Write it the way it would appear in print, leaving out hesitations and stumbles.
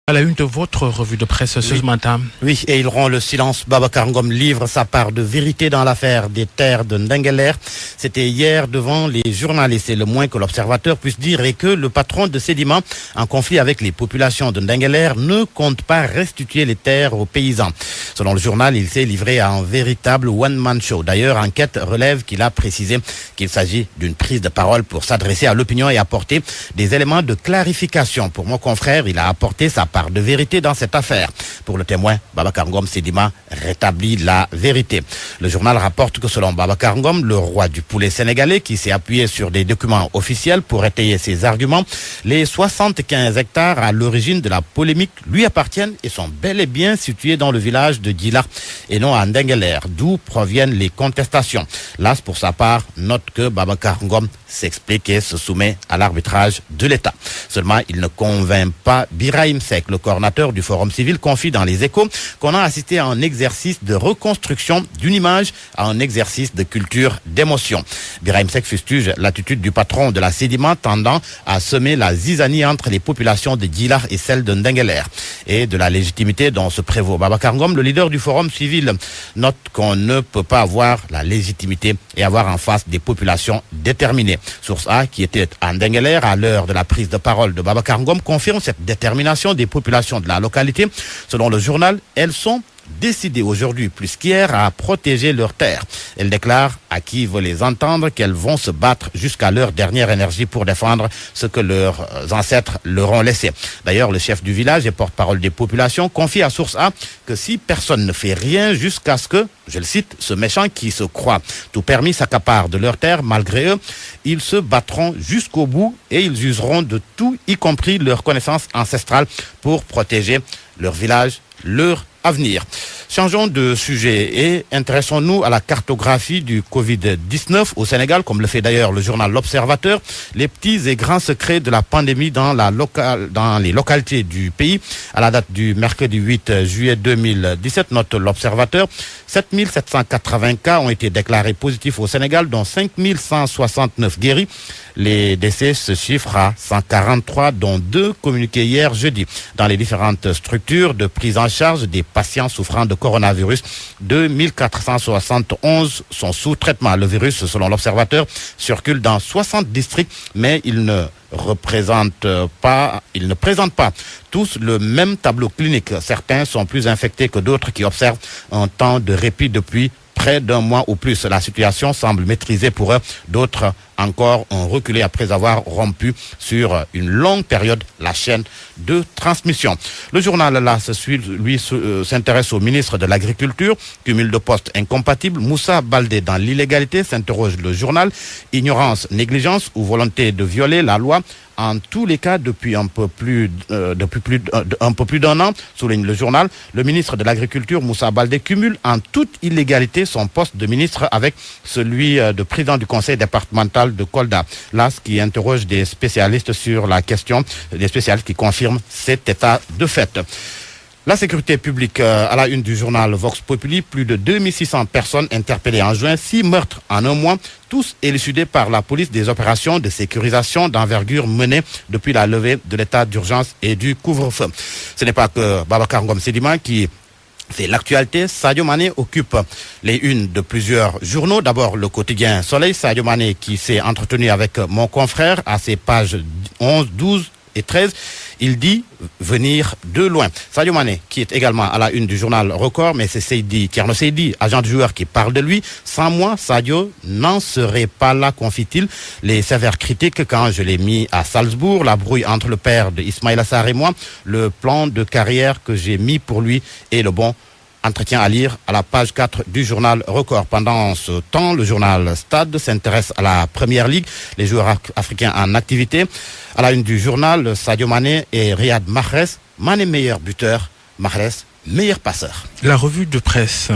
À la une de votre revue de presse ce matin. Oui, et il rompt le silence. Babacar Ngom livre sa part de vérité dans l'affaire des terres de Ndingler. C'était hier devant les journalistes. Et le moins que l'observateur puisse dire est que le patron de Sedima, en conflit avec les populations de Ndingler, ne compte pas restituer les terres aux paysans. Selon le journal, il s'est livré à un véritable one-man show. D'ailleurs, enquête relève qu'il a précisé qu'il s'agit d'une prise de parole pour s'adresser à l'opinion et apporter des éléments de clarification. Pour mon confrère, il a apporté sa part de vérité dans cette affaire. Pour le témoin, Babacar Ngom Sedima rétablit la vérité. Le journal rapporte que selon Babacar Ngom, le roi du poulet sénégalais, qui s'est appuyé sur des documents officiels pour étayer ses arguments, les 75 hectares à l'origine de la polémique lui appartiennent et sont bel et bien situés dans le village de Djila et non à Ndingler, d'où proviennent les contestations. L'AS, pour sa part, note que Babacar Ngom s'explique et se soumet à l'arbitrage de l'État. Seulement, il ne convainc pas Birahim Seck, le coordinateur du Forum civil, confie dans les Échos qu'on a assisté à un exercice de reconstruction d'une image, à un exercice de culture d'émotion. Birahim Seck fustige l'attitude du patron de la Sedima tendant à semer la zizanie entre les populations de Djila et celles de Ndingler. Et de la légitimité dont se prévaut Babacar Ngom, le leader du Forum civil, note qu'on ne peut pas avoir la légitimité et avoir en face des populations déterminées. Source A, qui était à Ndingler à l'heure de la prise de parole de Babacar Ngom, confirme cette détermination des populations de la localité. Selon le journal, elles sont décidées aujourd'hui plus qu'hier à protéger leurs terres. Elle déclare à qui veut les entendre qu'elles vont se battre jusqu'à leur dernière énergie pour défendre ce que leurs ancêtres leur ont laissé. D'ailleurs, le chef du village et porte-parole des populations confie à Source A que si personne ne fait rien jusqu'à ce que, je le cite, ce méchant qui se croit tout permis s'accapare de leurs terres, malgré eux, ils se battront jusqu'au bout et ils useront de tout, y compris leur connaissance ancestrale, pour protéger leur village, leur avenir. Changeons de sujet et intéressons-nous à la cartographie du Covid-19 au Sénégal, comme le fait d'ailleurs le journal L'Observateur. Les petits et grands secrets de la pandémie dans les localités du pays. À la date du mercredi 8 juillet 2017, note L'Observateur, 7780 cas ont été déclarés positifs au Sénégal, dont 5169 guéris. Les décès se chiffrent à 143, dont 2 communiqués hier jeudi. Dans les différentes structures de prise en charge des patients souffrant de coronavirus, 2471 sont sous traitement. Le virus, selon l'Observateur, circule dans 60 districts, mais il ne présentent pas tous le même tableau clinique. Certains sont plus infectés que d'autres qui observent un temps de répit depuis près d'un mois ou plus. La situation semble maîtrisée pour eux. D'autres encore ont reculé après avoir rompu sur une longue période la chaîne de transmission. Le journal là s'intéresse au ministre de l'Agriculture, cumul de postes incompatible. Moussa Baldé dans l'illégalité, s'interroge le journal. Ignorance, négligence ou volonté de violer la loi. En tous les cas, depuis un peu plus d'un an, souligne le journal, le ministre de l'Agriculture, Moussa Baldé, cumule en toute illégalité son poste de ministre avec celui de président du conseil départemental de Kolda. Là, ce qui interroge des spécialistes sur la question, des spécialistes qui confirment cet état de fait. La sécurité publique à la une du journal Vox Populi, plus de 2600 personnes interpellées en juin, 6 meurtres en un mois, tous élucidés par la police, des opérations de sécurisation d'envergure menées depuis la levée de l'état d'urgence et du couvre-feu. Ce n'est pas que Babacar Ngom Sedima qui fait l'actualité. Sadio Mané occupe les unes de plusieurs journaux. D'abord, le quotidien Soleil. Sadio Mané qui s'est entretenu avec mon confrère à ses pages 11, 12 et 13. Il dit venir de loin. Sadio Mané, qui est également à la une du journal Record, mais c'est Thierno Seydi, agent de joueur, qui parle de lui. Sans moi, Sadio n'en serait pas là, confie-t-il. Les sévères critiques quand je l'ai mis à Salzbourg, la brouille entre le père de Ismaïla Sarr et moi, le plan de carrière que j'ai mis pour lui et le bon entretien à lire à la page 4 du journal Record. Pendant ce temps, le journal Stade s'intéresse à la Première Ligue, les joueurs africains en activité. À la une du journal, Sadio Mané et Riyad Mahrez. Mané meilleur buteur, Mahrez meilleur passeur. La revue de presse.